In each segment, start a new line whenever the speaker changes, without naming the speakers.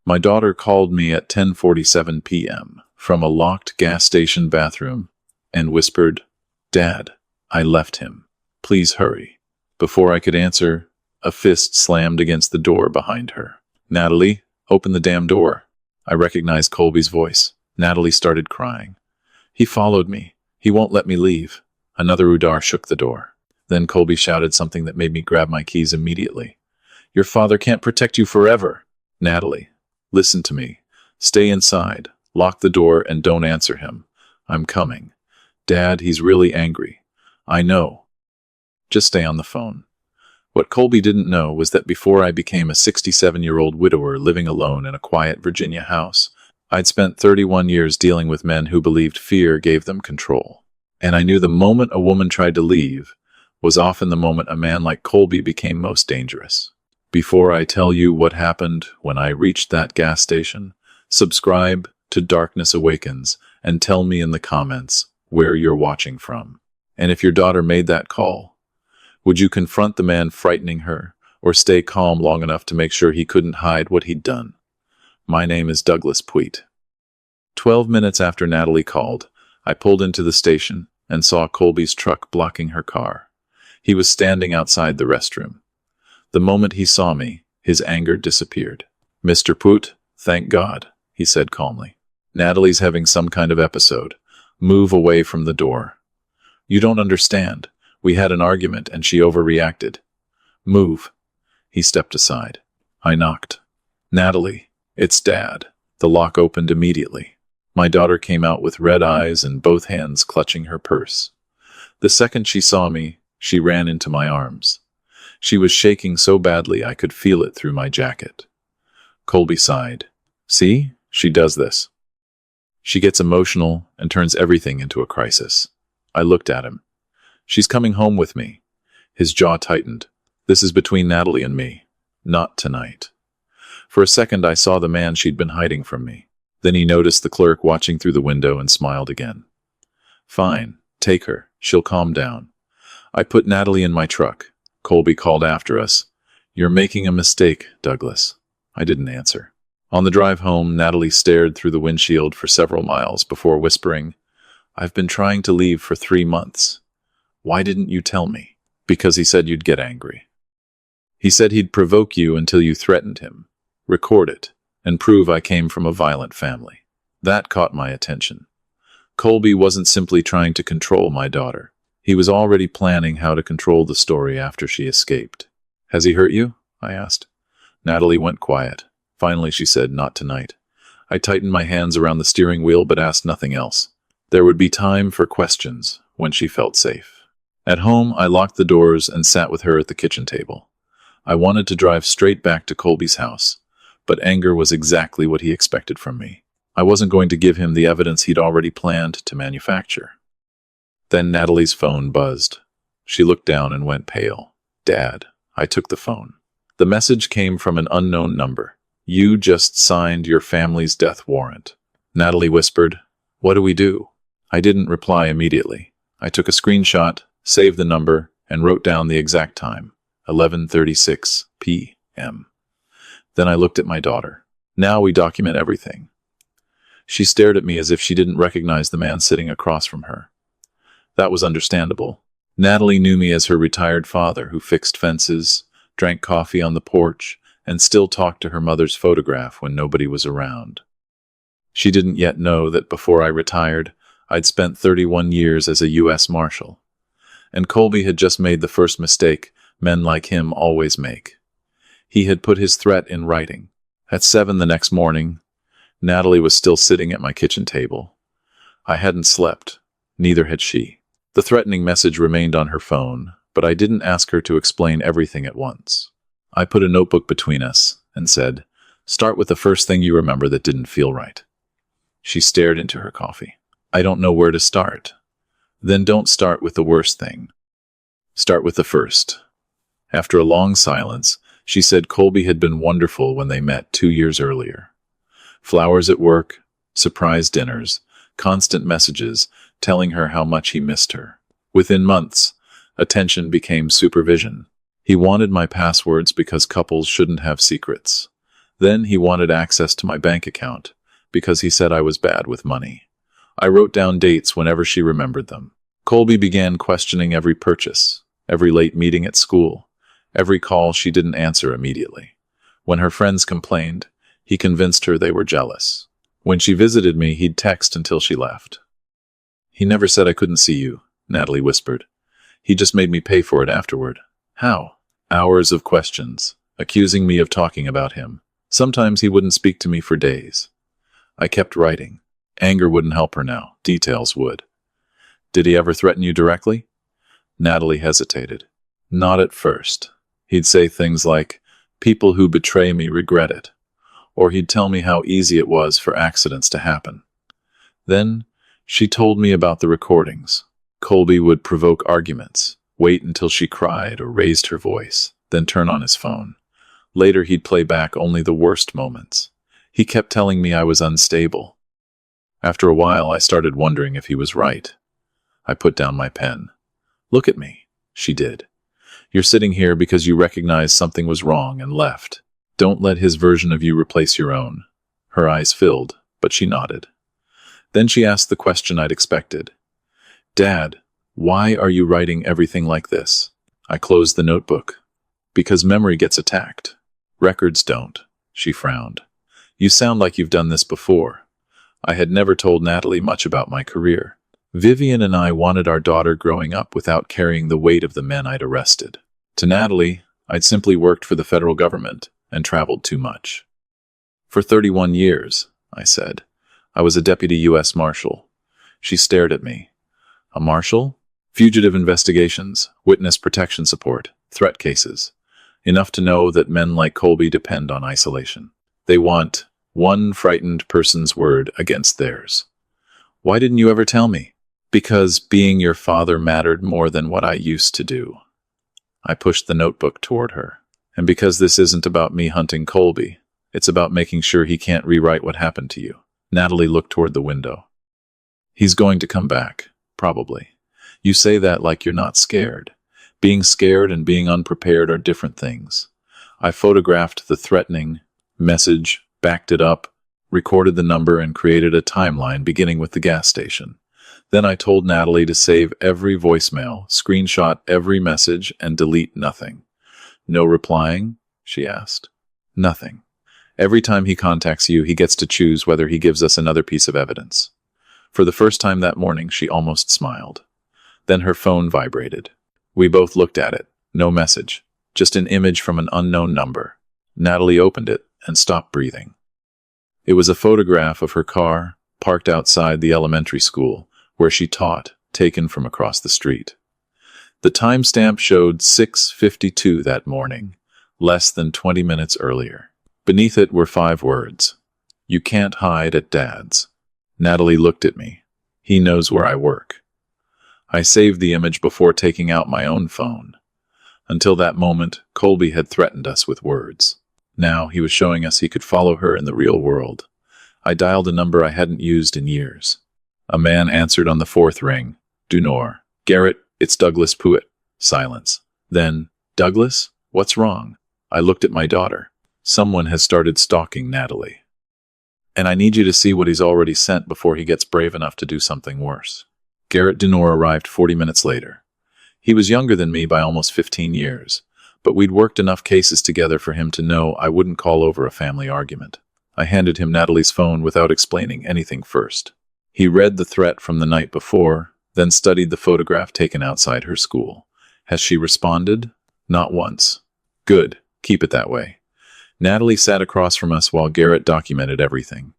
My daughter called me at 10:47 p.m. from a locked gas station bathroom and whispered, "Dad, I left him. Please hurry." Before I could answer, a fist slammed against the door behind her. "Natalie, open the damn door." I recognized Colby's voice. Natalie started crying. "He followed me. He won't let me leave." Another Udar shook the door. Then Colby shouted something that made me grab my keys immediately. "Your father can't protect you forever." "Natalie, listen to me. Stay inside, lock the door, and don't answer him. I'm coming. Dad, he's really angry. I know. Just stay on the phone." What Colby didn't know was that before I became a 67-year-old widower living alone in a quiet Virginia house, I'd spent 31 years dealing with men who believed fear gave them control. And I knew the moment a woman tried to leave was often the moment a man like Colby became most dangerous. Before I tell you what happened when I reached that gas station, subscribe to Darkness Awakens and tell me in the comments where you're watching from. And if your daughter made that call, would you confront the man frightening her, or stay calm long enough to make sure he couldn't hide what he'd done? My name is Douglas Puit. 12 minutes after Natalie called, I pulled into the station and saw Colby's truck blocking her car. He was standing outside the restroom. The moment he saw me, his anger disappeared. "Mr. Puit, thank God," he said calmly. "Natalie's having some kind of episode. Move away from the door." "You don't understand. We had an argument and she overreacted." "Move." He stepped aside. I knocked. "Natalie, it's Dad." The lock opened immediately. My daughter came out with red eyes and both hands clutching her purse. The second she saw me, she ran into my arms. She was shaking so badly I could feel it through my jacket. Colby sighed. "See? She does this. She gets emotional and turns everything into a crisis." I looked at him. "She's coming home with me." His jaw tightened. "This is between Natalie and me. Not tonight." For a second I saw the man she'd been hiding from me. Then he noticed the clerk watching through the window and smiled again. "Fine, take her. She'll calm down." I put Natalie in my truck. Colby called after us. "You're making a mistake, Douglas." I didn't answer. On the drive home, Natalie stared through the windshield for several miles before whispering, "I've been trying to leave for 3 months. Why didn't you tell me?" "Because he said you'd get angry. He said he'd provoke you until you threatened him, record it, and prove I came from a violent family." That caught my attention. Colby wasn't simply trying to control my daughter. He was already planning how to control the story after she escaped. "Has he hurt you?" I asked. Natalie went quiet. Finally she said, "Not tonight." I tightened my hands around the steering wheel but asked nothing else. There would be time for questions when she felt safe. At home, I locked the doors and sat with her at the kitchen table. I wanted to drive straight back to Colby's house, but anger was exactly what he expected from me. I wasn't going to give him the evidence he'd already planned to manufacture. Then Natalie's phone buzzed. She looked down and went pale. "Dad." I took the phone. The message came from an unknown number. "You just signed your family's death warrant." Natalie whispered, "What do we do?" I didn't reply immediately. I took a screenshot, saved the number, and wrote down the exact time, 11:36 p.m. Then I looked at my daughter. "Now we document everything." She stared at me as if she didn't recognize the man sitting across from her. That was understandable. Natalie knew me as her retired father who fixed fences, drank coffee on the porch, and still talked to her mother's photograph when nobody was around. She didn't yet know that before I retired, I'd spent 31 years as a U.S. Marshal. And Colby had just made the first mistake men like him always make. He had put his threat in writing. At 7 the next morning, Natalie was still sitting at my kitchen table. I hadn't slept. Neither had she. The threatening message remained on her phone, but I didn't ask her to explain everything at once. I put a notebook between us and said, "Start with the first thing you remember that didn't feel right." She stared into her coffee. "I don't know where to start." "Then don't start with the worst thing. Start with the first." After a long silence, she said Colby had been wonderful when they met 2 years earlier. Flowers at work, surprise dinners, constant messages telling her how much he missed her. Within months, attention became supervision. He wanted my passwords because couples shouldn't have secrets. Then he wanted access to my bank account because he said I was bad with money. I wrote down dates whenever she remembered them. Colby began questioning every purchase, every late meeting at school, every call she didn't answer immediately. When her friends complained, he convinced her they were jealous. When she visited me, he'd text until she left. He never said I couldn't see you, Natalie whispered. He just made me pay for it afterward. How? Hours of questions, accusing me of talking about him. Sometimes he wouldn't speak to me for days. I kept writing. Anger wouldn't help her now. Details would. Did he ever threaten you directly? Natalie hesitated. Not at first. He'd say things like, "People who betray me regret it." Or he'd tell me how easy it was for accidents to happen. Then she told me about the recordings. Colby would provoke arguments, wait until she cried or raised her voice, then turn on his phone. Later he'd play back only the worst moments. He kept telling me I was unstable. After a while, I started wondering if he was right. I put down my pen. "Look at me," she did. "You're sitting here because you recognized something was wrong and left. Don't let his version of you replace your own." Her eyes filled, but she nodded. Then she asked the question I'd expected. "Dad, why are you writing everything like this?" I closed the notebook. "Because memory gets attacked. Records don't," she frowned. "You sound like you've done this before." I had never told Natalie much about my career. Vivian and I wanted our daughter growing up without carrying the weight of the men I'd arrested. To Natalie, I'd simply worked for the federal government and traveled too much. "For 31 years, I said. "I was a deputy U.S. Marshal." She stared at me. "A marshal?" "Fugitive investigations, witness protection support, threat cases. Enough to know that men like Colby depend on isolation. They want one frightened person's word against theirs." "Why didn't you ever tell me?" "Because being your father mattered more than what I used to do." I pushed the notebook toward her. "And because this isn't about me hunting Colby, it's about making sure he can't rewrite what happened to you." Natalie looked toward the window. "He's going to come back, probably. You say that like you're not scared. Being scared and being unprepared are different things." I photographed the threatening message, backed it up, recorded the number, and created a timeline beginning with the gas station. Then I told Natalie to save every voicemail, screenshot every message, and delete nothing. "No replying?" she asked. "Nothing. Every time he contacts you, he gets to choose whether he gives us another piece of evidence." For the first time that morning, she almost smiled. Then her phone vibrated. We both looked at it. No message. Just an image from an unknown number. Natalie opened it and stopped breathing. It was a photograph of her car, parked outside the elementary school, where she taught, taken from across the street. The timestamp showed 6:52 that morning, less than 20 minutes earlier. Beneath it were 5 words. "You can't hide at Dad's." Natalie looked at me. "He knows where I work." I saved the image before taking out my own phone. Until that moment, Colby had threatened us with words. Now he was showing us he could follow her in the real world. I dialed a number I hadn't used in years. A man answered on the 4th ring. "Dunor." "Garrett, it's Douglas Puett." Silence. Then, "Douglas? What's wrong?" I looked at my daughter. "Someone has started stalking Natalie. And I need you to see what he's already sent before he gets brave enough to do something worse." Garrett Dunor arrived 40 minutes later. He was younger than me by almost 15 years, but we'd worked enough cases together for him to know I wouldn't call over a family argument. I handed him Natalie's phone without explaining anything first. He read the threat from the night before, then studied the photograph taken outside her school. "Has she responded?" "Not once." "Good. Keep it that way." Natalie sat across from us while Garrett documented everything.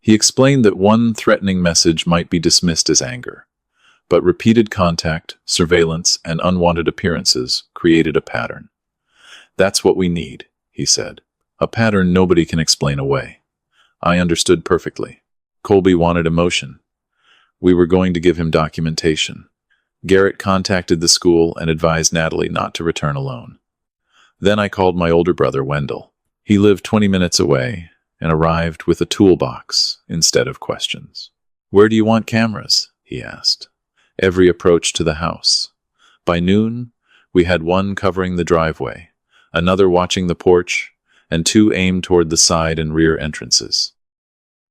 He explained that one threatening message might be dismissed as anger, but repeated contact, surveillance, and unwanted appearances created a pattern. "That's what we need," he said. "A pattern nobody can explain away." I understood perfectly. Colby wanted emotion. We were going to give him documentation. Garrett contacted the school and advised Natalie not to return alone. Then I called my older brother, Wendell. He lived 20 minutes away and arrived with a toolbox instead of questions. "Where do you want cameras?" he asked. "Every approach to the house." By noon, we had one covering the driveway, another watching the porch, and 2 aimed toward the side and rear entrances.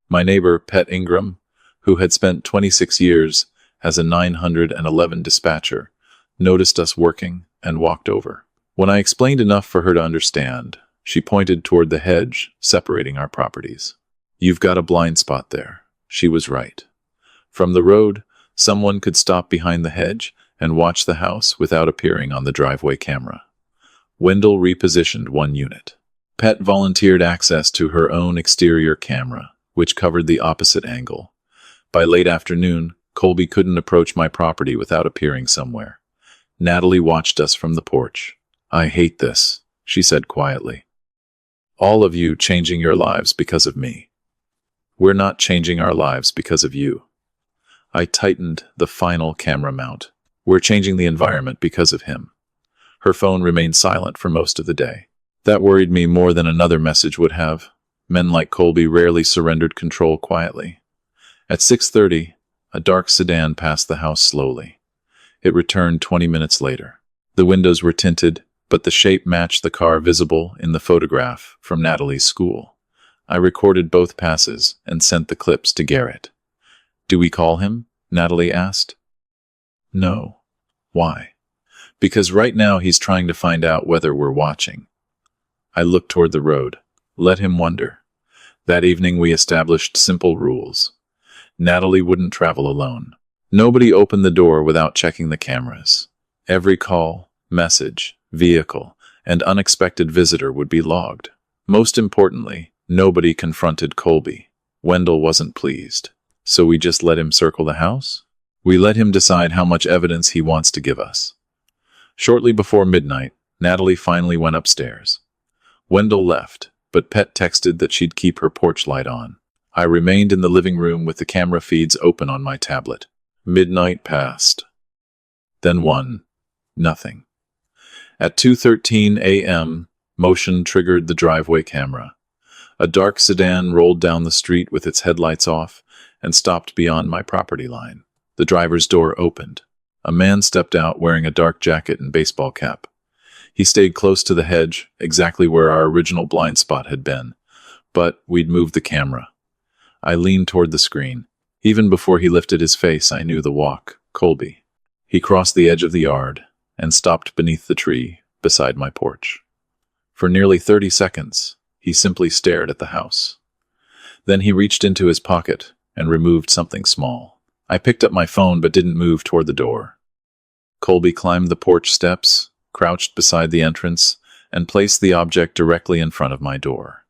My neighbor, Pet Ingram, who had spent 26 years as a 911 dispatcher, noticed us working and walked over. When I explained enough for her to understand, she pointed toward the hedge separating our properties. "You've got a blind spot there." She was right. From the road, someone could stop behind the hedge and watch the house without appearing on the driveway camera. Wendell repositioned 1 unit. Pet volunteered access to her own exterior camera, which covered the opposite angle. By late afternoon, Colby couldn't approach my property without appearing somewhere. Natalie watched us from the porch. "I hate this," she said quietly. "All of you changing your lives because of me. We're not changing our lives because of you." I tightened the final camera mount. "We're changing the environment because of him." Her phone remained silent for most of the day. That worried me more than another message would have. Men like Colby rarely surrendered control quietly. At 6:30, a dark sedan passed the house slowly. It returned 20 minutes later. The windows were tinted, but the shape matched the car visible in the photograph from Natalie's school. I recorded both passes and sent the clips to Garrett. "Do we call him?" Natalie asked. "No." "Why?" "Because right now he's trying to find out whether we're watching." I looked toward the road. Let him wonder. That evening we established simple rules. Natalie wouldn't travel alone. Nobody opened the door without checking the cameras. Every call, message, vehicle, and unexpected visitor would be logged. Most importantly, nobody confronted Colby. Wendell wasn't pleased. So we just let him circle the house? We let him decide how much evidence he wants to give us. Shortly before midnight, Natalie finally went upstairs. Wendell left, but Pet texted that she'd keep her porch light on. I remained in the living room with the camera feeds open on my tablet. Midnight passed. Then nothing. At 2:13 a.m., motion triggered the driveway camera. A dark sedan rolled down the street with its headlights off and stopped beyond my property line. The driver's door opened. A man stepped out wearing a dark jacket and baseball cap. He stayed close to the hedge, exactly where our original blind spot had been, but we'd moved the camera. I leaned toward the screen. Even before he lifted his face, I knew the walk, Colby. He crossed the edge of the yard and stopped beneath the tree beside my porch. For nearly 30 seconds, he simply stared at the house. Then he reached into his pocket and removed something small. I picked up my phone but didn't move toward the door. Colby climbed the porch steps, crouched beside the entrance, and placed the object directly in front of my door.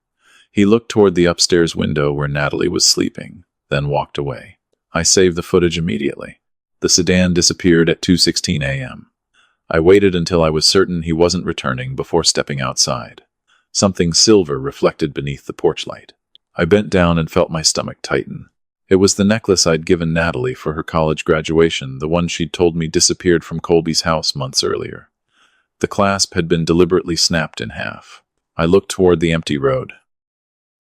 He looked toward the upstairs window where Natalie was sleeping, then walked away. I saved the footage immediately. The sedan disappeared at 2:16 a.m. I waited until I was certain he wasn't returning before stepping outside. Something silver reflected beneath the porch light. I bent down and felt my stomach tighten. It was the necklace I'd given Natalie for her college graduation, the one she'd told me disappeared from Colby's house months earlier. The clasp had been deliberately snapped in half. I looked toward the empty road.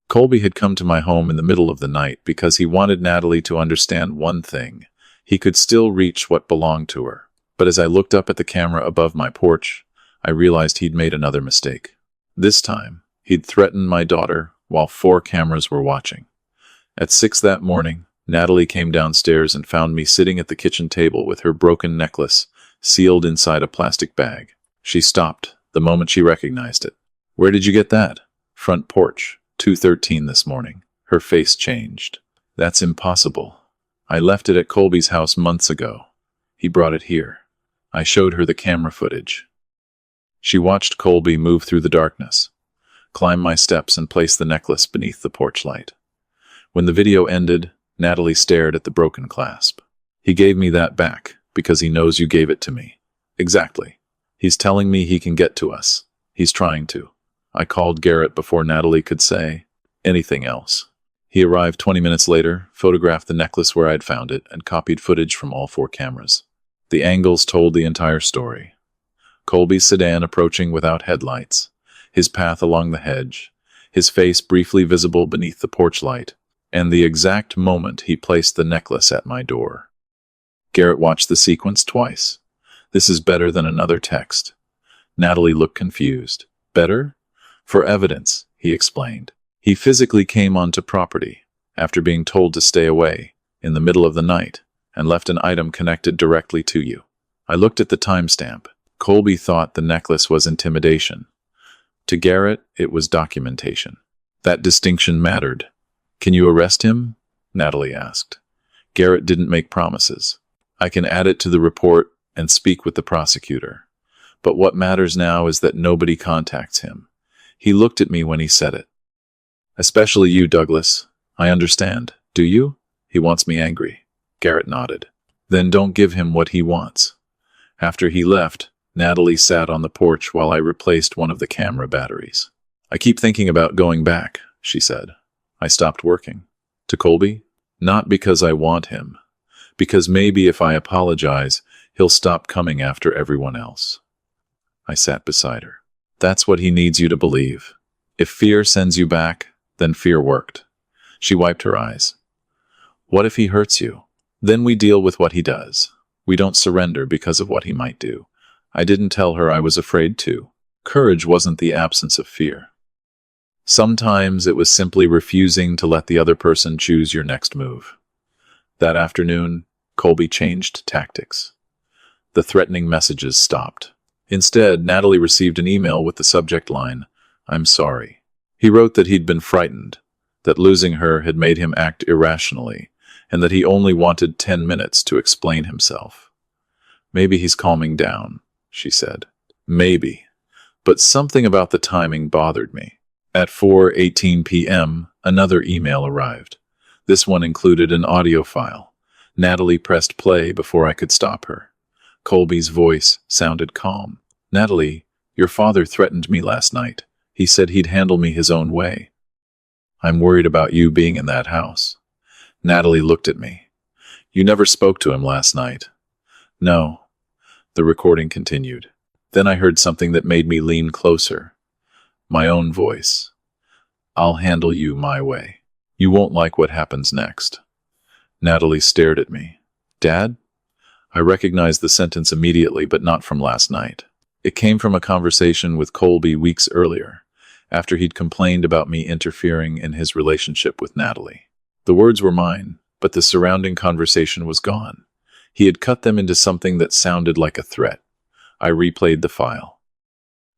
Colby had come to my home in the middle of the night because he wanted Natalie to understand one thing. He could still reach what belonged to her. But as I looked up at the camera above my porch, I realized he'd made another mistake. This time, he'd threatened my daughter while 4 cameras were watching. At 6 that morning, Natalie came downstairs and found me sitting at the kitchen table with her broken necklace sealed inside a plastic bag. She stopped the moment she recognized it. "Where did you get that?" "Front porch, 2:13 this morning." Her face changed. "That's impossible. I left it at Colby's house months ago. He brought it here." I showed her the camera footage. She watched Colby move through the darkness, climb my steps, and place the necklace beneath the porch light. When the video ended, Natalie stared at the broken clasp. "He gave me that back because he knows you gave it to me." "Exactly. He's telling me he can get to us. He's trying to." I called Garrett before Natalie could say anything else. He arrived 20 minutes later, photographed the necklace where I'd found it, and copied footage from all 4 cameras. The angles told the entire story. Colby's sedan approaching without headlights, his path along the hedge, his face briefly visible beneath the porch light, and the exact moment he placed the necklace at my door. Garrett watched the sequence twice. "This is better than another text." Natalie looked confused. "Better?" For evidence, he explained. He physically came onto property, after being told to stay away, in the middle of the night, and left an item connected directly to you. I looked at the timestamp. Colby thought the necklace was intimidation. To Garrett, it was documentation. That distinction mattered. Can you arrest him? Natalie asked. Garrett didn't make promises. I can add it to the report and speak with the prosecutor. But what matters now is that nobody contacts him. He looked at me when he said it. Especially you, Douglas. I understand. Do you? He wants me angry. Garrett nodded. Then don't give him what he wants. After he left, Natalie sat on the porch while I replaced one of the camera batteries. I keep thinking about going back, she said. I stopped working. To Colby? Not because I want him. Because maybe if I apologize, he'll stop coming after everyone else. I sat beside her. That's what he needs you to believe. If fear sends you back, then fear worked. She wiped her eyes. What if he hurts you? Then we deal with what he does. We don't surrender because of what he might do. I didn't tell her I was afraid to. Courage wasn't the absence of fear. Sometimes it was simply refusing to let the other person choose your next move. That afternoon, Colby changed tactics. The threatening messages stopped. Instead, Natalie received an email with the subject line, "I'm sorry." He wrote that he'd been frightened, that losing her had made him act irrationally, and that he only wanted 10 minutes to explain himself. Maybe he's calming down, she said. Maybe. But something about the timing bothered me. At 4:18 p.m., another email arrived. This one included an audio file. Natalie pressed play before I could stop her. Colby's voice sounded calm. Natalie, your father threatened me last night. He said he'd handle me his own way. I'm worried about you being in that house. Natalie looked at me. You never spoke to him last night. No. The recording continued. Then I heard something that made me lean closer. My own voice. I'll handle you my way. You won't like what happens next. Natalie stared at me. Dad? I recognized the sentence immediately, but not from last night. It came from a conversation with Colby weeks earlier, after he'd complained about me interfering in his relationship with Natalie. The words were mine, but the surrounding conversation was gone. He had cut them into something that sounded like a threat. I replayed the file.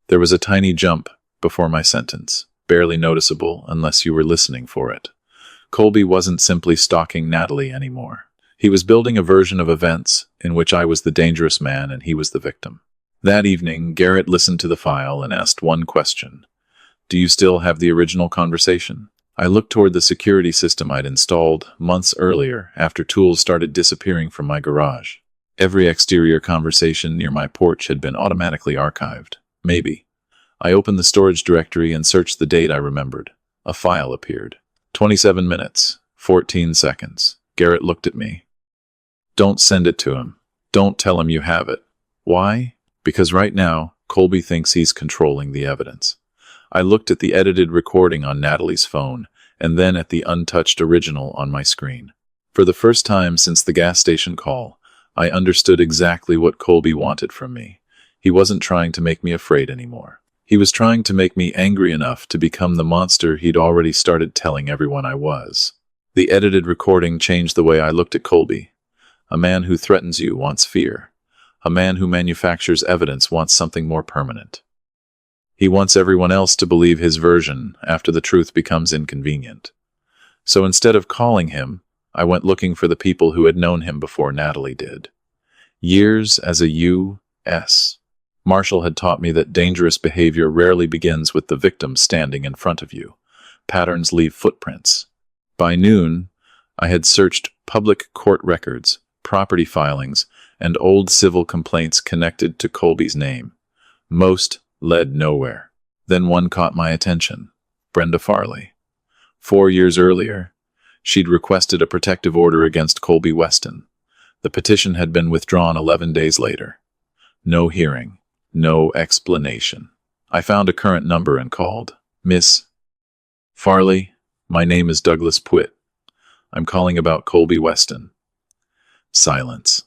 There was a tiny jump before my sentence, barely noticeable unless you were listening for it. Colby wasn't simply stalking Natalie anymore. He was building a version of events in which I was the dangerous man and he was the victim. That evening, Garrett listened to the file and asked one question. Do you still have the original conversation? I looked toward the security system I'd installed months earlier after tools started disappearing from my garage. Every exterior conversation near my porch had been automatically archived. Maybe. I opened the storage directory and searched the date I remembered. A file appeared. 27 minutes, 14 seconds. Garrett looked at me. Don't send it to him. Don't tell him you have it. Why? Because right now, Colby thinks he's controlling the evidence. I looked at the edited recording on Natalie's phone, and then at the untouched original on my screen. For the first time since the gas station call, I understood exactly what Colby wanted from me. He wasn't trying to make me afraid anymore. He was trying to make me angry enough to become the monster he'd already started telling everyone I was. The edited recording changed the way I looked at Colby. A man who threatens you wants fear. A man who manufactures evidence wants something more permanent. He wants everyone else to believe his version after the truth becomes inconvenient. So instead of calling him, I went looking for the people who had known him before Natalie did. Years as a U.S. Marshal had taught me that dangerous behavior rarely begins with the victim standing in front of you. Patterns leave footprints. By noon, I had searched public court records, property filings, and old civil complaints connected to Colby's name. Most led nowhere. Then one caught my attention. Brenda Farley. 4 years earlier, she'd requested a protective order against Colby Weston. The petition had been withdrawn 11 days later. No hearing. No explanation. I found a current number and called. Miss Farley, my name is Douglas Pwitt. I'm calling about Colby Weston. Silence.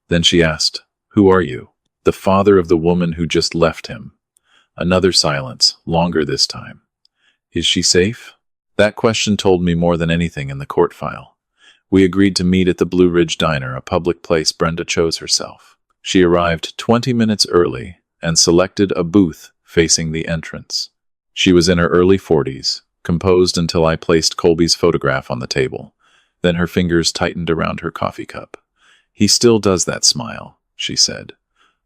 Then she asked, Who are you? The father of the woman who just left him. Another silence, longer this time. Is she safe? That question told me more than anything in the court file. We agreed to meet at the Blue Ridge Diner, a public place Brenda chose herself. She arrived 20 minutes early and selected a booth facing the entrance. She was in her early 40s, composed until I placed Colby's photograph on the table. Then her fingers tightened around her coffee cup. He still does that smile, she said.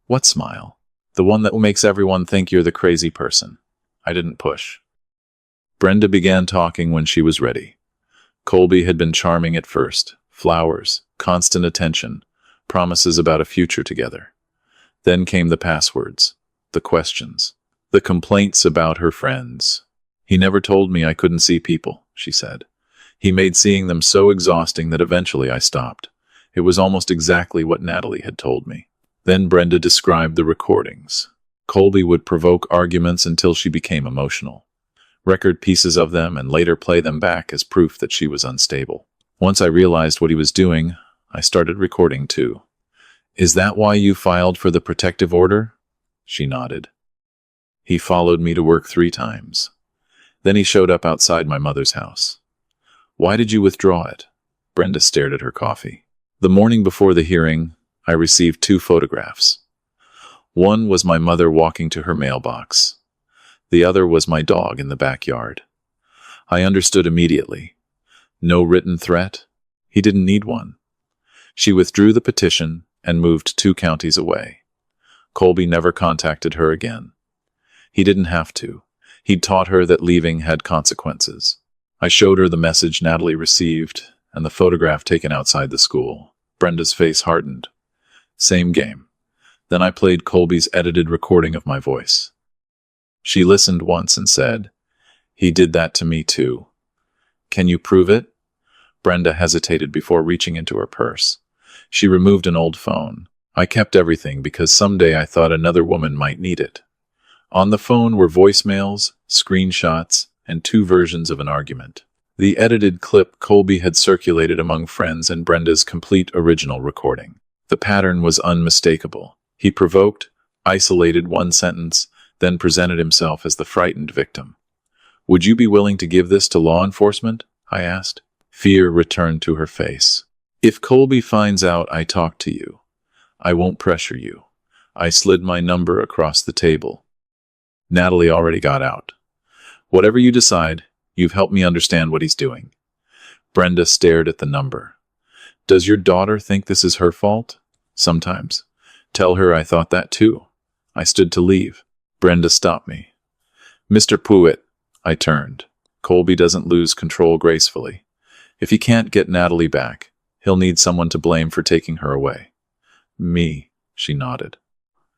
What smile? The one that makes everyone think you're the crazy person. I didn't push. Brenda began talking when she was ready. Colby had been charming at first. Flowers, constant attention, promises about a future together. Then came the passwords, the questions, the complaints about her friends. He never told me I couldn't see people, she said. He made seeing them so exhausting that eventually I stopped. It was almost exactly what Natalie had told me. Then Brenda described the recordings. Colby would provoke arguments until she became emotional, record pieces of them, and later play them back as proof that she was unstable. Once I realized what he was doing, I started recording too. Is that why you filed for the protective order? She nodded. He followed me to work 3 times. Then he showed up outside my mother's house. Why did you withdraw it? Brenda stared at her coffee. The morning before the hearing, I received 2 photographs. One was my mother walking to her mailbox. The other was my dog in the backyard. I understood immediately. No written threat. He didn't need one. She withdrew the petition and moved 2 counties away. Colby never contacted her again. He didn't have to. He'd taught her that leaving had consequences. I showed her the message Natalie received and the photograph taken outside the school. Brenda's face hardened. Same game. Then I played Colby's edited recording of my voice. She listened once and said, "He did that to me too." Can you prove it? Brenda hesitated before reaching into her purse. She removed an old phone. I kept everything because someday I thought another woman might need it. On the phone were voicemails, screenshots, and 2 versions of an argument. The edited clip Colby had circulated among friends and Brenda's complete original recording. The pattern was unmistakable. He provoked, isolated one sentence, then presented himself as the frightened victim. Would you be willing to give this to law enforcement? I asked. Fear returned to her face. If Colby finds out I talked to you, I won't pressure you. I slid my number across the table. Natalie already got out. Whatever you decide, you've helped me understand what he's doing. Brenda stared at the number. Does your daughter think this is her fault? Sometimes. Tell her I thought that too. I stood to leave. Brenda stopped me. Mr. Pruitt, I turned. Colby doesn't lose control gracefully. If he can't get Natalie back, he'll need someone to blame for taking her away. Me, she nodded.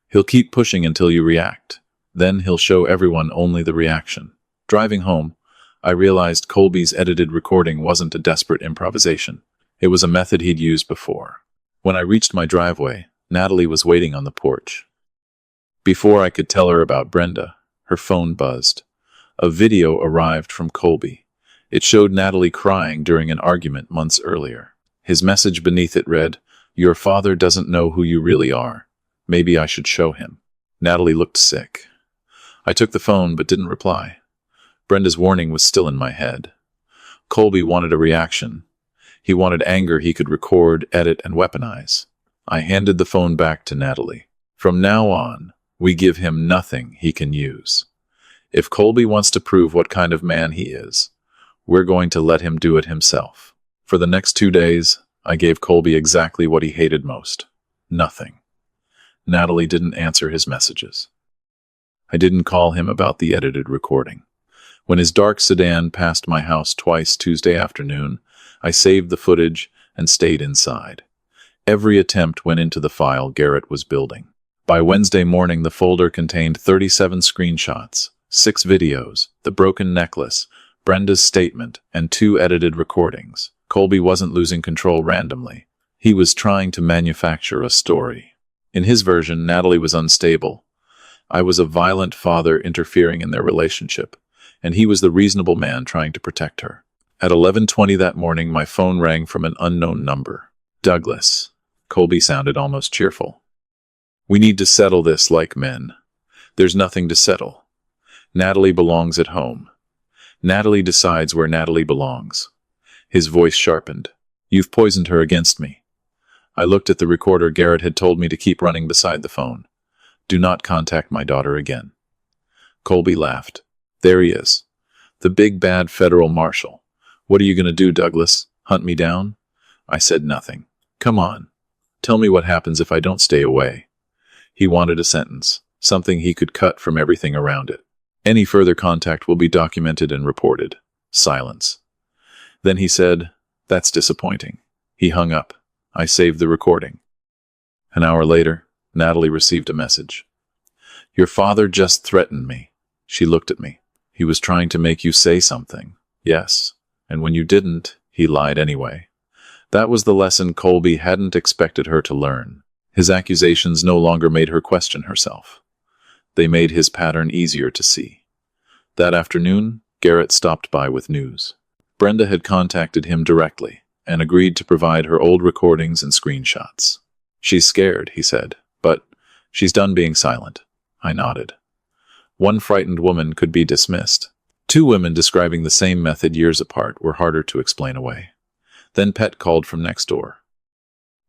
He'll keep pushing until you react. Then he'll show everyone only the reaction. Driving home, I realized Colby's edited recording wasn't a desperate improvisation. It was a method he'd used before. When I reached my driveway, Natalie was waiting on the porch. Before I could tell her about Brenda, her phone buzzed. A video arrived from Colby. It showed Natalie crying during an argument months earlier. His message beneath it read, "Your father doesn't know who you really are. Maybe I should show him." Natalie looked sick. I took the phone but didn't reply. Brenda's warning was still in my head. Colby wanted a reaction. He wanted anger he could record, edit, and weaponize. I handed the phone back to Natalie. From now on, we give him nothing he can use. If Colby wants to prove what kind of man he is, we're going to let him do it himself. For the next 2 days, I gave Colby exactly what he hated most. Nothing. Natalie didn't answer his messages. I didn't call him about the edited recording. When his dark sedan passed my house twice Tuesday afternoon, I saved the footage and stayed inside. Every attempt went into the file Garrett was building. By Wednesday morning, the folder contained 37 screenshots, 6 videos, the broken necklace, Brenda's statement, and 2 edited recordings. Colby wasn't losing control randomly. He was trying to manufacture a story. In his version, Natalie was unstable. I was a violent father interfering in their relationship, and he was the reasonable man trying to protect her. At 11:20 that morning, my phone rang from an unknown number. Douglas. Colby sounded almost cheerful. We need to settle this like men. There's nothing to settle. Natalie belongs at home. Natalie decides where Natalie belongs. His voice sharpened. You've poisoned her against me. I looked at the recorder Garrett had told me to keep running beside the phone. Do not contact my daughter again. Colby laughed. There he is. The big bad federal marshal. What are you going to do, Douglas? Hunt me down? I said nothing. Come on. Tell me what happens if I don't stay away. He wanted a sentence, something he could cut from everything around it. Any further contact will be documented and reported. Silence. Then he said, That's disappointing. He hung up. I saved the recording. An hour later, Natalie received a message. Your father just threatened me. She looked at me. He was trying to make you say something. Yes. And when you didn't, he lied anyway. That was the lesson Colby hadn't expected her to learn. His accusations no longer made her question herself. They made his pattern easier to see. That afternoon, Garrett stopped by with news. Brenda had contacted him directly and agreed to provide her old recordings and screenshots. She's scared, he said, but she's done being silent. I nodded. One frightened woman could be dismissed. Two women describing the same method years apart were harder to explain away. Then Pet called from next door.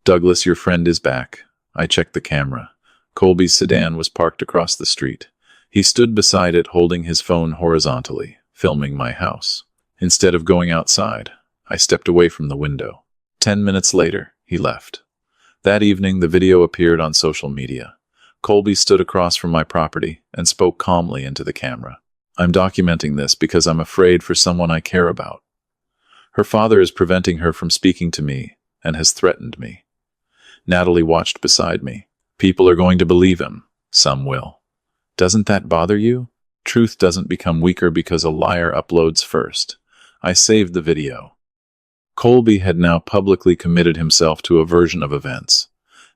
Douglas, your friend is back. I checked the camera. Colby's sedan was parked across the street. He stood beside it holding his phone horizontally, filming my house. Instead of going outside, I stepped away from the window. 10 minutes later, he left. That evening, the video appeared on social media. Colby stood across from my property and spoke calmly into the camera. I'm documenting this because I'm afraid for someone I care about. Her father is preventing her from speaking to me and has threatened me. Natalie watched beside me. People are going to believe him. Some will. Doesn't that bother you? Truth doesn't become weaker because a liar uploads first. I saved the video. Colby had now publicly committed himself to a version of events.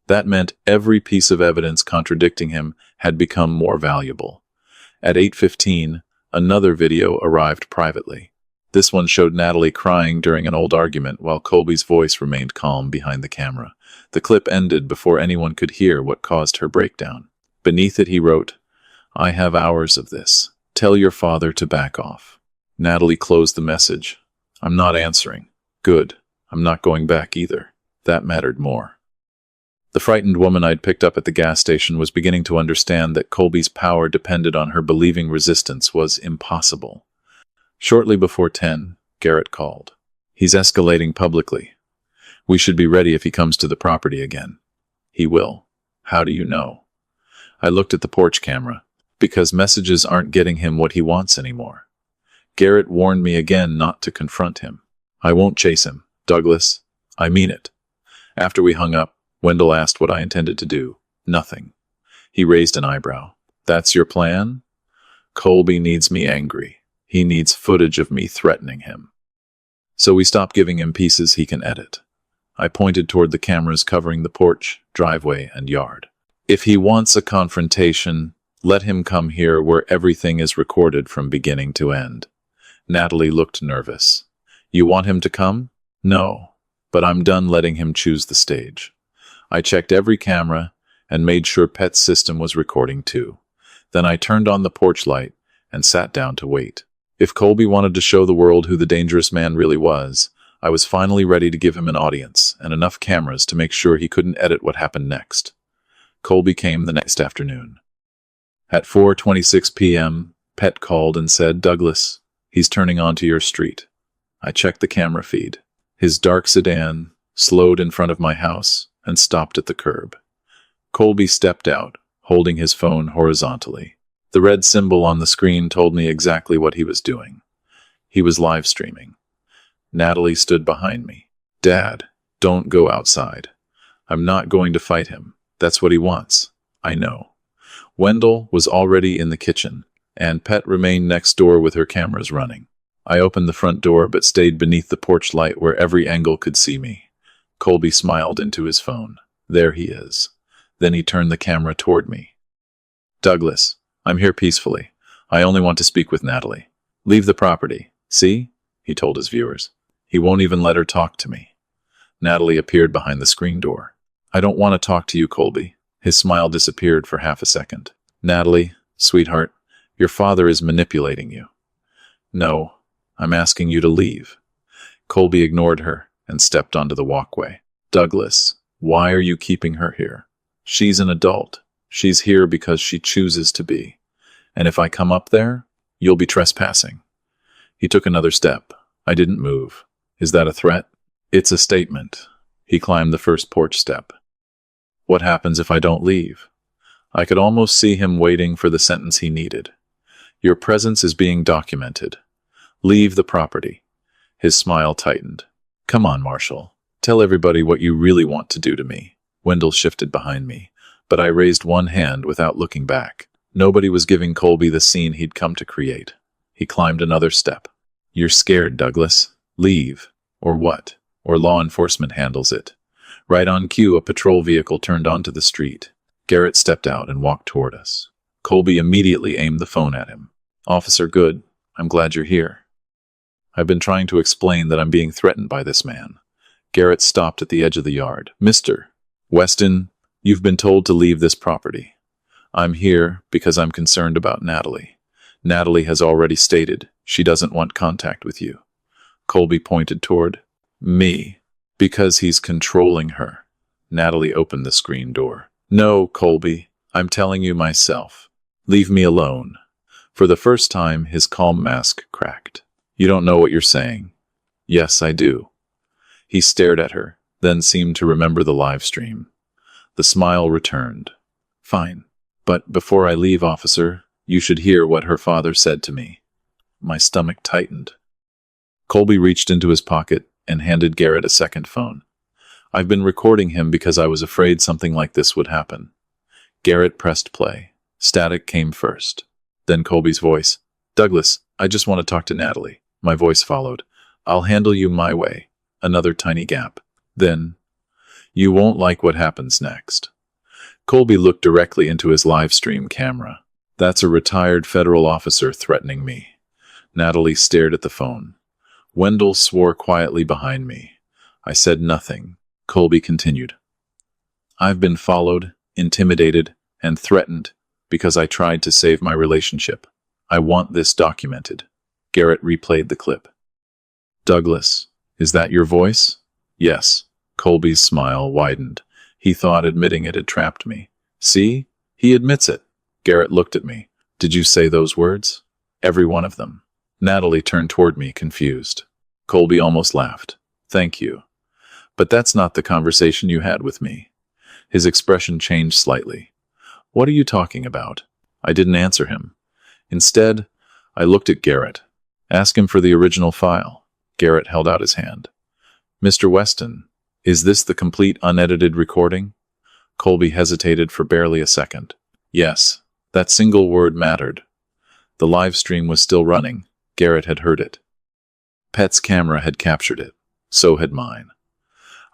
That meant every piece of evidence contradicting him had become more valuable. At 8:15, another video arrived privately. This one showed Natalie crying during an old argument while Colby's voice remained calm behind the camera. The clip ended before anyone could hear what caused her breakdown. Beneath it he wrote, I have hours of this. Tell your father to back off. Natalie closed the message. I'm not answering. Good. I'm not going back either. That mattered more. The frightened woman I'd picked up at the gas station was beginning to understand that Colby's power depended on her believing resistance was impossible. Shortly before 10, Garrett called. He's escalating publicly. We should be ready if he comes to the property again. He will. How do you know? I looked at the porch camera. Because messages aren't getting him what he wants anymore. Garrett warned me again not to confront him. I won't chase him, Douglas. I mean it. After we hung up, Wendell asked what I intended to do. Nothing. He raised an eyebrow. That's your plan? Colby needs me angry. He needs footage of me threatening him. So we stopped giving him pieces he can edit. I pointed toward the cameras covering the porch, driveway, and yard. If he wants a confrontation, let him come here where everything is recorded from beginning to end. Natalie looked nervous. You want him to come? No, but I'm done letting him choose the stage. I checked every camera and made sure Pet's system was recording too. Then I turned on the porch light and sat down to wait. If Colby wanted to show the world who the dangerous man really was, I was finally ready to give him an audience and enough cameras to make sure he couldn't edit what happened next. Colby came the next afternoon. At 4:26 p.m., Pet called and said, Douglas, he's turning onto your street. I checked the camera feed. His dark sedan slowed in front of my house and stopped at the curb. Colby stepped out, holding his phone horizontally. The red symbol on the screen told me exactly what he was doing. He was live streaming. Natalie stood behind me. Dad, don't go outside. I'm not going to fight him. That's what he wants. I know. Wendell was already in the kitchen, and Pet remained next door with her cameras running. I opened the front door but stayed beneath the porch light where every angle could see me. Colby smiled into his phone. There he is. Then he turned the camera toward me. Douglas, I'm here peacefully. I only want to speak with Natalie. Leave the property. See? He told his viewers. He won't even let her talk to me. Natalie appeared behind the screen door. I don't want to talk to you, Colby. His smile disappeared for half a second. Natalie, sweetheart, Your father is manipulating you. No, I'm asking you to leave. Colby ignored her and stepped onto the walkway. Douglas, why are you keeping her here? She's an adult. She's here because she chooses to be. And if I come up there, you'll be trespassing. He took another step. I didn't move. Is that a threat? It's a statement. He climbed the first porch step. What happens if I don't leave? I could almost see him waiting for the sentence he needed. Your presence is being documented. Leave the property. His smile tightened. Come on, Marshal. Tell everybody what you really want to do to me. Wendell shifted behind me, but I raised one hand without looking back. Nobody was giving Colby the scene he'd come to create. He climbed another step. You're scared, Douglas. Leave. Or what? Or law enforcement handles it. Right on cue, a patrol vehicle turned onto the street. Garrett stepped out and walked toward us. Colby immediately aimed the phone at him. Officer Good, I'm glad you're here. I've been trying to explain that I'm being threatened by this man. Garrett stopped at the edge of the yard. Mr. Weston, you've been told to leave this property. I'm here because I'm concerned about Natalie. Natalie has already stated she doesn't want contact with you. Colby pointed toward me. Because he's controlling her. Natalie opened the screen door. No, Colby, I'm telling you myself. Leave me alone. For the first time, his calm mask cracked. You don't know what you're saying. Yes, I do. He stared at her, then seemed to remember the live stream. The smile returned. Fine. But before I leave, officer, you should hear what her father said to me. My stomach tightened. Colby reached into his pocket and handed Garrett a second phone. I've been recording him because I was afraid something like this would happen. Garrett pressed play. Static came first. Then Colby's voice. Douglas, I just want to talk to Natalie. My voice followed. I'll handle you my way. Another tiny gap. Then, you won't like what happens next. Colby looked directly into his live stream camera. That's a retired federal officer threatening me. Natalie stared at the phone. Wendell swore quietly behind me. I said nothing. Colby continued. I've been followed, intimidated, and threatened because I tried to save my relationship. I want this documented. Garrett replayed the clip. Douglas, is that your voice? Yes. Colby's smile widened. He thought admitting it had trapped me. See? He admits it. Garrett looked at me. Did you say those words? Every one of them. Natalie turned toward me, confused. Colby almost laughed. Thank you. But that's not the conversation you had with me. His expression changed slightly. What are you talking about? I didn't answer him. Instead, I looked at Garrett. Ask him for the original file. Garrett held out his hand. Mr. Weston, is this the complete unedited recording? Colby hesitated for barely a second. Yes, that single word mattered. The live stream was still running. Garrett had heard it. Pet's camera had captured it. So had mine.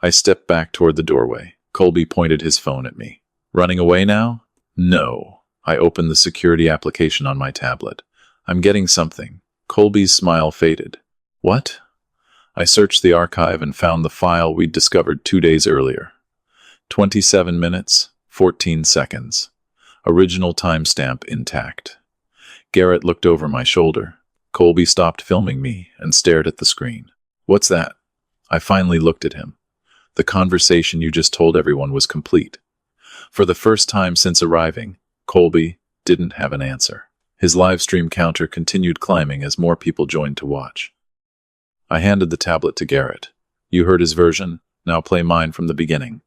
I stepped back toward the doorway. Colby pointed his phone at me. Running away now? No. I opened the security application on my tablet. I'm getting something. Colby's smile faded. What? I searched the archive and found the file we'd discovered 2 days earlier. 27 minutes, 14 seconds. Original timestamp intact. Garrett looked over my shoulder. Colby stopped filming me and stared at the screen. What's that? I finally looked at him. The conversation you just told everyone was complete. For the first time since arriving, Colby didn't have an answer. His live stream counter continued climbing as more people joined to watch. I handed the tablet to Garrett. You heard his version, now play mine from the beginning.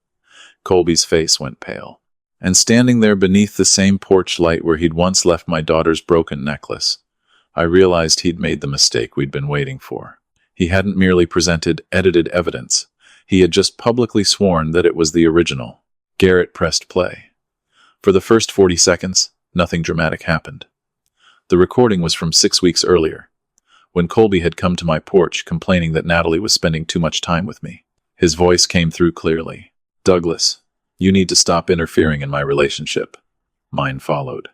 Colby's face went pale. And standing there beneath the same porch light where he'd once left my daughter's broken necklace, I realized he'd made the mistake we'd been waiting for. He hadn't merely presented edited evidence. He had just publicly sworn that it was the original. Garrett pressed play. For the first 40 seconds, nothing dramatic happened. The recording was from 6 weeks earlier, when Colby had come to my porch complaining that Natalie was spending too much time with me. His voice came through clearly. Douglas, you need to stop interfering in my relationship. Mine followed.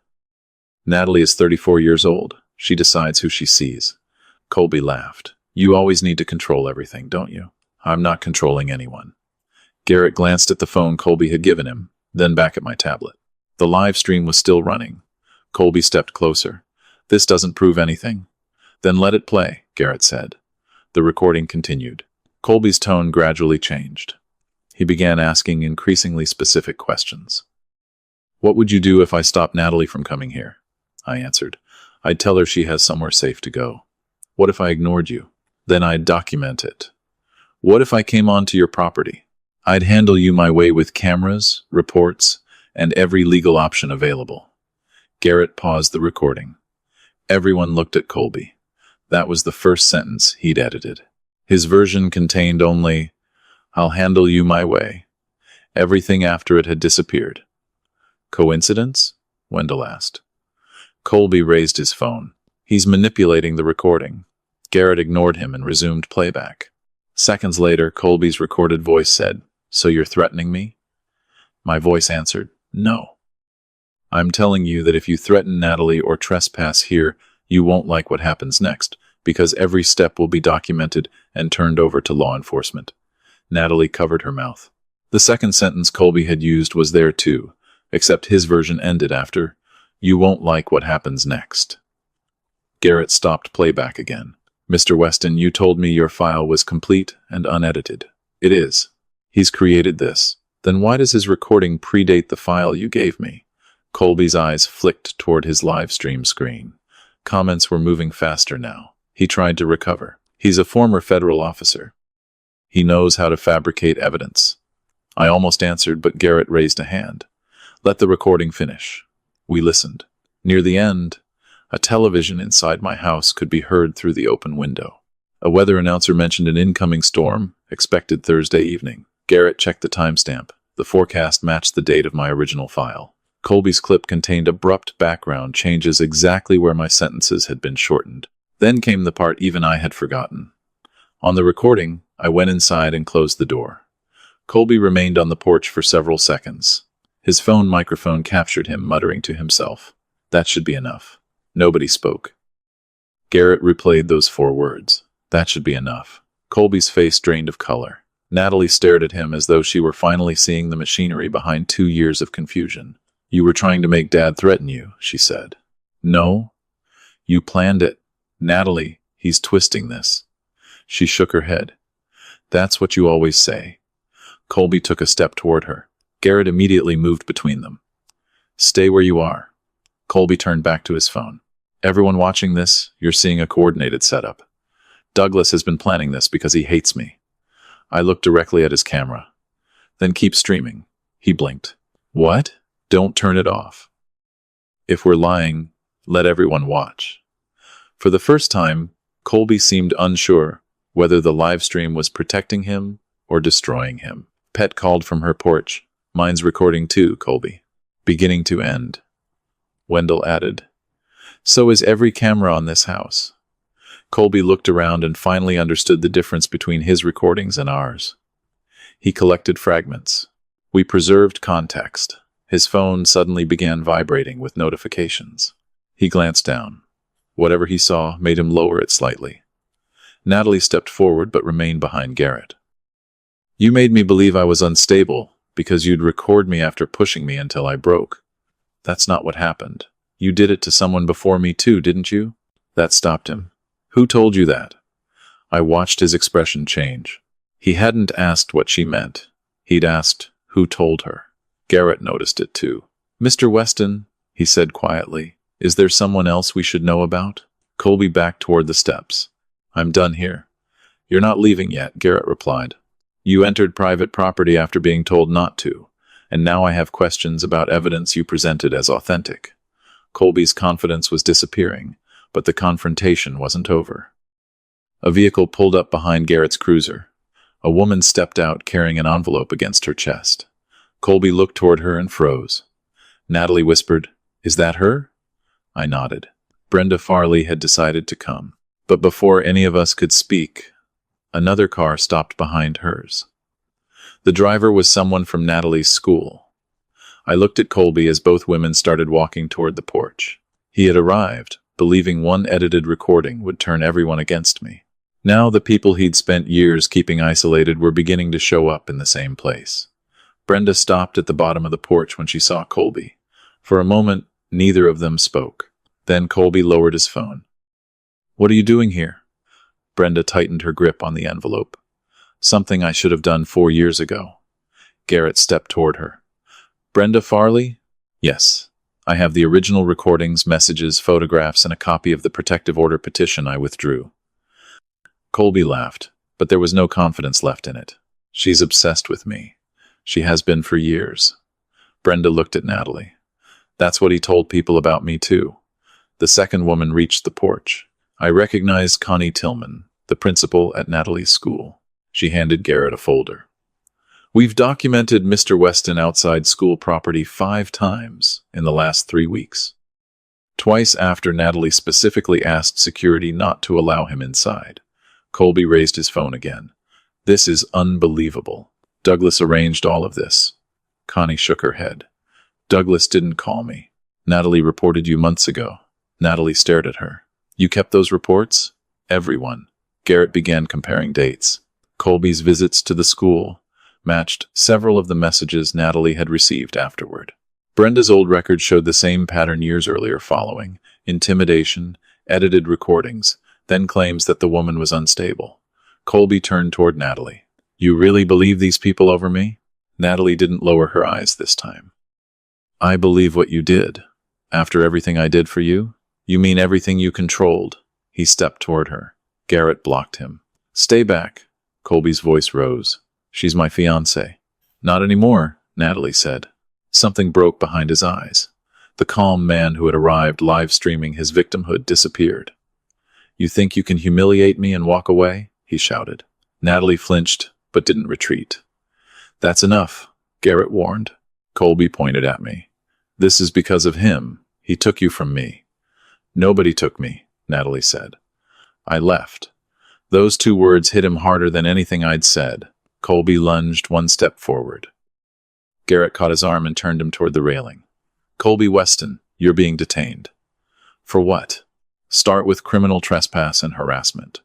Natalie is 34 years old. She decides who she sees. Colby laughed. You always need to control everything, don't you? I'm not controlling anyone. Garrett glanced at the phone Colby had given him, then back at my tablet. The live stream was still running. Colby stepped closer. This doesn't prove anything. Then let it play, Garrett said. The recording continued. Colby's tone gradually changed. He began asking increasingly specific questions. What would you do if I stopped Natalie from coming here? I answered. I'd tell her she has somewhere safe to go. What if I ignored you? Then I'd document it. What if I came onto your property? I'd handle you my way with cameras, reports, and every legal option available. Garrett paused the recording. Everyone looked at Colby. That was the first sentence he'd edited. His version contained only, I'll handle you my way. Everything after it had disappeared. Coincidence? Wendell asked. Colby raised his phone. He's manipulating the recording. Garrett ignored him and resumed playback. Seconds later, Colby's recorded voice said, So you're threatening me? My voice answered, No. I'm telling you that if you threaten Natalie or trespass here, you won't like what happens next, because every step will be documented and turned over to law enforcement. Natalie covered her mouth. The second sentence Colby had used was there too, except his version ended after, You won't like what happens next. Garrett stopped playback again. Mr. Weston, you told me your file was complete and unedited. It is. He's created this. Then why does his recording predate the file you gave me? Colby's eyes flicked toward his live stream screen. Comments were moving faster now. He tried to recover. He's a former federal officer. He knows how to fabricate evidence. I almost answered, but Garrett raised a hand. Let the recording finish. We listened. Near the end, a television inside my house could be heard through the open window. A weather announcer mentioned an incoming storm, expected Thursday evening. Garrett checked the timestamp. The forecast matched the date of my original file. Colby's clip contained abrupt background changes exactly where my sentences had been shortened. Then came the part even I had forgotten. On the recording, I went inside and closed the door. Colby remained on the porch for several seconds. His phone microphone captured him muttering to himself. That should be enough. Nobody spoke. Garrett replayed those 4 words. That should be enough. Colby's face drained of color. Natalie stared at him as though she were finally seeing the machinery behind 2 years of confusion. You were trying to make Dad threaten you, she said. No. You planned it. Natalie, he's twisting this. She shook her head. That's what you always say. Colby took a step toward her. Garrett immediately moved between them. Stay where you are. Colby turned back to his phone. Everyone watching this, you're seeing a coordinated setup. Douglas has been planning this because he hates me. I looked directly at his camera. Then keep streaming. He blinked. What? Don't turn it off. If we're lying, let everyone watch. For the first time, Colby seemed unsure whether the live stream was protecting him or destroying him. Pet called from her porch. Mine's recording too, Colby. Beginning to end. Wendell added. So is every camera on this house. Colby looked around and finally understood the difference between his recordings and ours. He collected fragments. We preserved context. His phone suddenly began vibrating with notifications. He glanced down. Whatever he saw made him lower it slightly. Natalie stepped forward but remained behind Garrett. You made me believe I was unstable because you'd record me after pushing me until I broke. That's not what happened. You did it to someone before me too, didn't you? That stopped him. Who told you that? I watched his expression change. He hadn't asked what she meant. He'd asked who told her. Garrett noticed it too. Mr. Weston, he said quietly, is there someone else we should know about? Colby backed toward the steps. I'm done here. You're not leaving yet, Garrett replied. You entered private property after being told not to, and now I have questions about evidence you presented as authentic. Colby's confidence was disappearing, but the confrontation wasn't over. A vehicle pulled up behind Garrett's cruiser. A woman stepped out carrying an envelope against her chest. Colby looked toward her and froze. Natalie whispered, Is that her? I nodded. Brenda Farley had decided to come. But before any of us could speak, another car stopped behind hers. The driver was someone from Natalie's school. I looked at Colby as both women started walking toward the porch. He had arrived, believing one edited recording would turn everyone against me. Now the people he'd spent years keeping isolated were beginning to show up in the same place. Brenda stopped at the bottom of the porch when she saw Colby. For a moment, neither of them spoke. Then Colby lowered his phone. "What are you doing here?" Brenda tightened her grip on the envelope. "Something I should have done 4 years ago." Garrett stepped toward her. "Brenda Farley?" "Yes. I have the original recordings, messages, photographs, and a copy of the protective order petition I withdrew." Colby laughed, but there was no confidence left in it. "She's obsessed with me. She has been for years." Brenda looked at Natalie. "That's what he told people about me, too." The second woman reached the porch. "I recognized Connie Tillman, the principal at Natalie's school." She handed Garrett a folder. "We've documented Mr. Weston outside school property 5 times in the last 3 weeks. Twice after Natalie specifically asked security not to allow him inside." Colby raised his phone again. "This is unbelievable. Douglas arranged all of this." Connie shook her head. "Douglas didn't call me. Natalie reported you months ago." Natalie stared at her. "You kept those reports?" "Everyone." Garrett began comparing dates. Colby's visits to the school matched several of the messages Natalie had received afterward. Brenda's old record showed the same pattern years earlier, following intimidation, edited recordings, then claims that the woman was unstable. Colby turned toward Natalie. "You really believe these people over me?" Natalie didn't lower her eyes this time. "I believe what you did. After everything I did for you?" "You mean everything you controlled?" He stepped toward her. Garrett blocked him. "Stay back." Colby's voice rose. "She's my fiancée." "Not anymore," Natalie said. Something broke behind his eyes. The calm man who had arrived live streaming his victimhood disappeared. "You think you can humiliate me and walk away?" he shouted. Natalie flinched, but didn't retreat. "That's enough," Garrett warned. Colby pointed at me. "This is because of him. He took you from me." "Nobody took me," Natalie said. "I left." Those 2 words hit him harder than anything I'd said. Colby lunged 1 step forward. Garrett caught his arm and turned him toward the railing. "Colby Weston, you're being detained." "For what?" "Start with criminal trespass and harassment.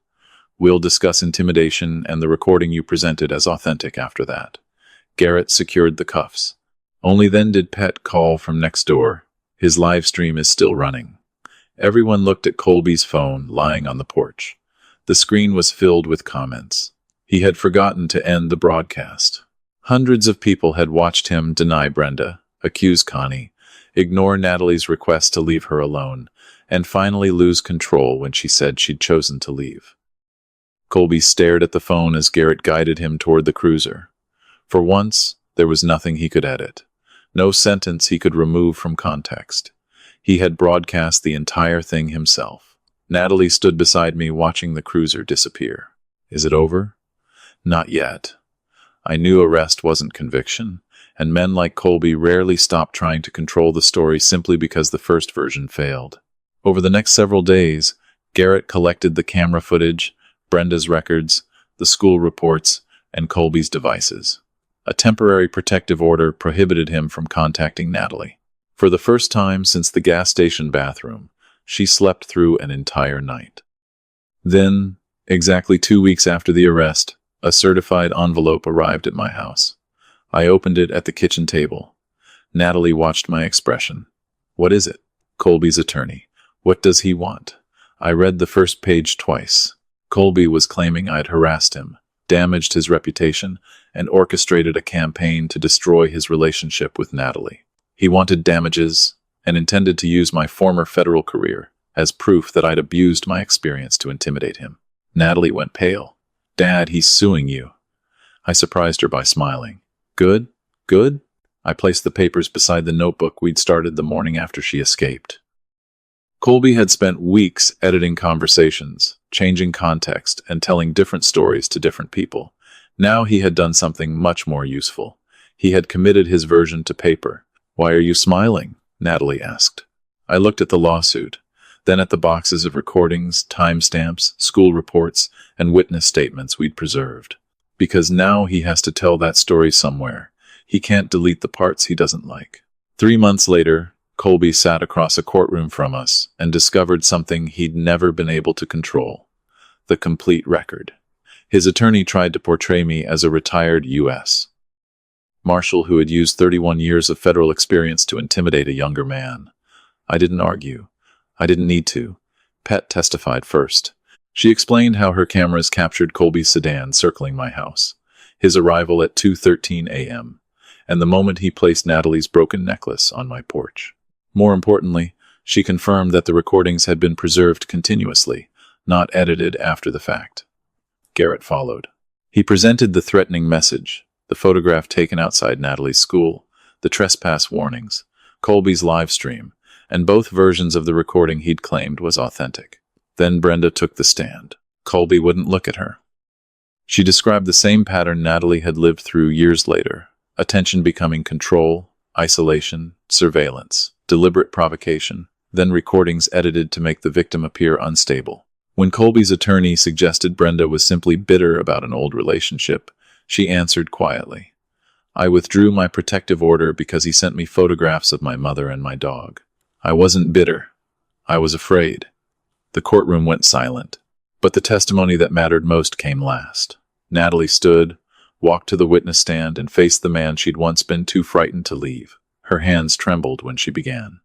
We'll discuss intimidation and the recording you presented as authentic after that." Garrett secured the cuffs. Only then did Pet call from next door. His live stream is still running. Everyone looked at Colby's phone lying on the porch. The screen was filled with comments. He had forgotten to end the broadcast. Hundreds of people had watched him deny Brenda, accuse Connie, ignore Natalie's request to leave her alone, and finally lose control when she said she'd chosen to leave. Colby stared at the phone as Garrett guided him toward the cruiser. For once, there was nothing he could edit. No sentence he could remove from context. He had broadcast the entire thing himself. Natalie stood beside me watching the cruiser disappear. "Is it over?" "Not yet." I knew arrest wasn't conviction, and men like Colby rarely stopped trying to control the story simply because the first version failed. Over the next several days, Garrett collected the camera footage, Brenda's records, the school reports, and Colby's devices. A temporary protective order prohibited him from contacting Natalie. For the first time since the gas station bathroom, she slept through an entire night. Then, exactly 2 weeks after the arrest, a certified envelope arrived at my house. I opened it at the kitchen table. Natalie watched my expression. "What is it?" Colby's attorney. "What does he want?" I read the first page twice. Colby was claiming I'd harassed him, damaged his reputation, and orchestrated a campaign to destroy his relationship with Natalie. He wanted damages and intended to use my former federal career as proof that I'd abused my experience to intimidate him. Natalie went pale. "Dad, he's suing you." I surprised her by smiling. "Good? Good?" I placed the papers beside the notebook we'd started the morning after she escaped. Colby had spent weeks editing conversations, changing context, and telling different stories to different people. Now he had done something much more useful. He had committed his version to paper. "Why are you smiling?" Natalie asked. I looked at the lawsuit, then at the boxes of recordings, timestamps, school reports, and witness statements we'd preserved. Because now he has to tell that story somewhere. He can't delete the parts he doesn't like. 3 months later, Colby sat across a courtroom from us and discovered something he'd never been able to control: the complete record. His attorney tried to portray me as a retired U.S. Marshal who had used 31 years of federal experience to intimidate a younger man. I didn't argue. I didn't need to. Pet testified first. She explained how her cameras captured Colby's sedan circling my house, his arrival at 2:13 a.m., and the moment he placed Natalie's broken necklace on my porch. More importantly, she confirmed that the recordings had been preserved continuously, not edited after the fact. Garrett followed. He presented the threatening message, the photograph taken outside Natalie's school, the trespass warnings, Colby's live stream, and both versions of the recording he'd claimed was authentic. Then Brenda took the stand. Colby wouldn't look at her. She described the same pattern Natalie had lived through years later, attention becoming control, isolation, surveillance, deliberate provocation, then recordings edited to make the victim appear unstable. When Colby's attorney suggested Brenda was simply bitter about an old relationship, she answered quietly, "I withdrew my protective order because he sent me photographs of my mother and my dog. I wasn't bitter. I was afraid." The courtroom went silent, but the testimony that mattered most came last. Natalie stood, walked to the witness stand, and faced the man she'd once been too frightened to leave. Her hands trembled when she began.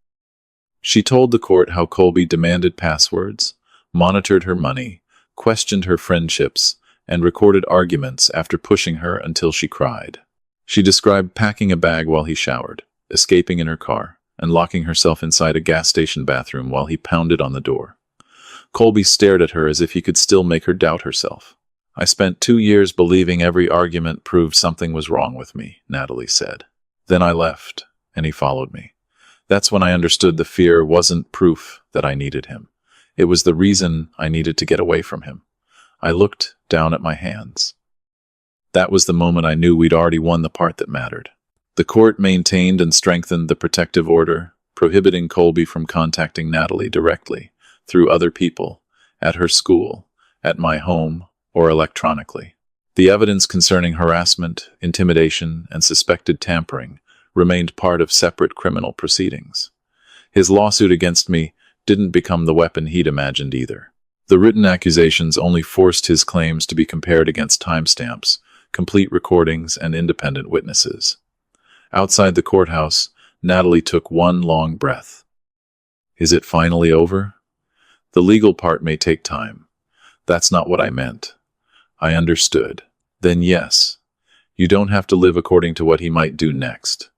She told the court how Colby demanded passwords, monitored her money, questioned her friendships, and recorded arguments after pushing her until she cried. She described packing a bag while he showered, escaping in her car, and locking herself inside a gas station bathroom while he pounded on the door. Colby stared at her as if he could still make her doubt herself. "I spent 2 years believing every argument proved something was wrong with me," Natalie said. "Then I left, and he followed me. That's when I understood the fear wasn't proof that I needed him. It was the reason I needed to get away from him." I looked down at my hands. That was the moment I knew we'd already won the part that mattered. The court maintained and strengthened the protective order, prohibiting Colby from contacting Natalie directly, through other people, at her school, at my home, or electronically. The evidence concerning harassment, intimidation, and suspected tampering remained part of separate criminal proceedings. His lawsuit against me didn't become the weapon he'd imagined either. The written accusations only forced his claims to be compared against timestamps, complete recordings, and independent witnesses. Outside the courthouse, Natalie took one long breath. "Is it finally over? The legal part may take time. That's not what I meant." I understood. "Then yes, you don't have to live according to what he might do next."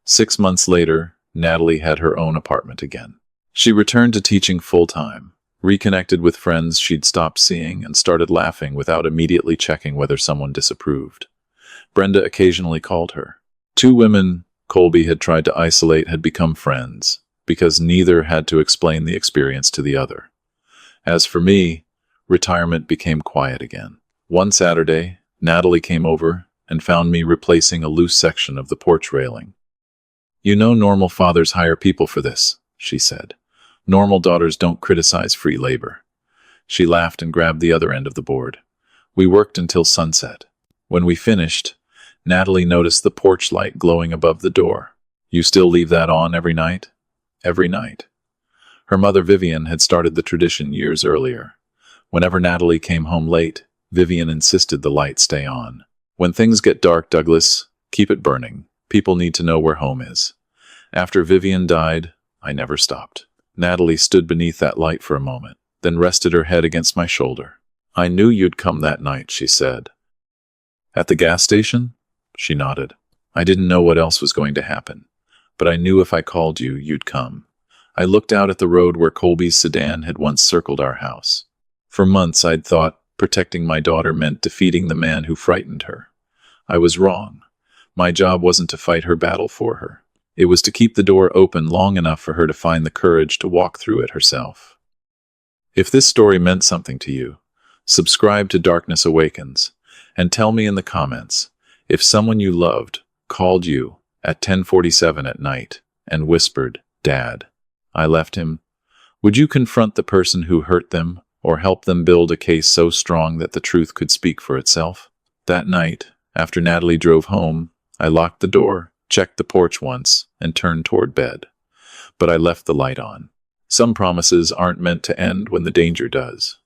6 months later, Natalie had her own apartment again. She returned to teaching full-time, reconnected with friends she'd stopped seeing, and started laughing without immediately checking whether someone disapproved. Brenda occasionally called her. 2 women Colby had tried to isolate had become friends, because neither had to explain the experience to the other. As for me, retirement became quiet again. One Saturday, Natalie came over and found me replacing a loose section of the porch railing. "You know normal fathers hire people for this," she said. "Normal daughters don't criticize free labor." She laughed and grabbed the other end of the board. We worked until sunset. When we finished, Natalie noticed the porch light glowing above the door. "You still leave that on every night?" "Every night." Her mother Vivian had started the tradition years earlier. Whenever Natalie came home late, Vivian insisted the light stay on. "When things get dark, Douglas, keep it burning. People need to know where home is." After Vivian died, I never stopped. Natalie stood beneath that light for a moment, then rested her head against my shoulder. "I knew you'd come that night," she said. "At the gas station?" She nodded. "I didn't know what else was going to happen, but I knew if I called you, you'd come." I looked out at the road where Colby's sedan had once circled our house. For months I'd thought protecting my daughter meant defeating the man who frightened her. I was wrong. My job wasn't to fight her battle for her. It was to keep the door open long enough for her to find the courage to walk through it herself. If this story meant something to you, subscribe to Darkness Awakens, and tell me in the comments if someone you loved called you at 10:47 at night and whispered, "Dad, I left him." Would you confront the person who hurt them or help them build a case so strong that the truth could speak for itself? That night, after Natalie drove home, I locked the door, checked the porch once, and turned toward bed. But I left the light on. Some promises aren't meant to end when the danger does.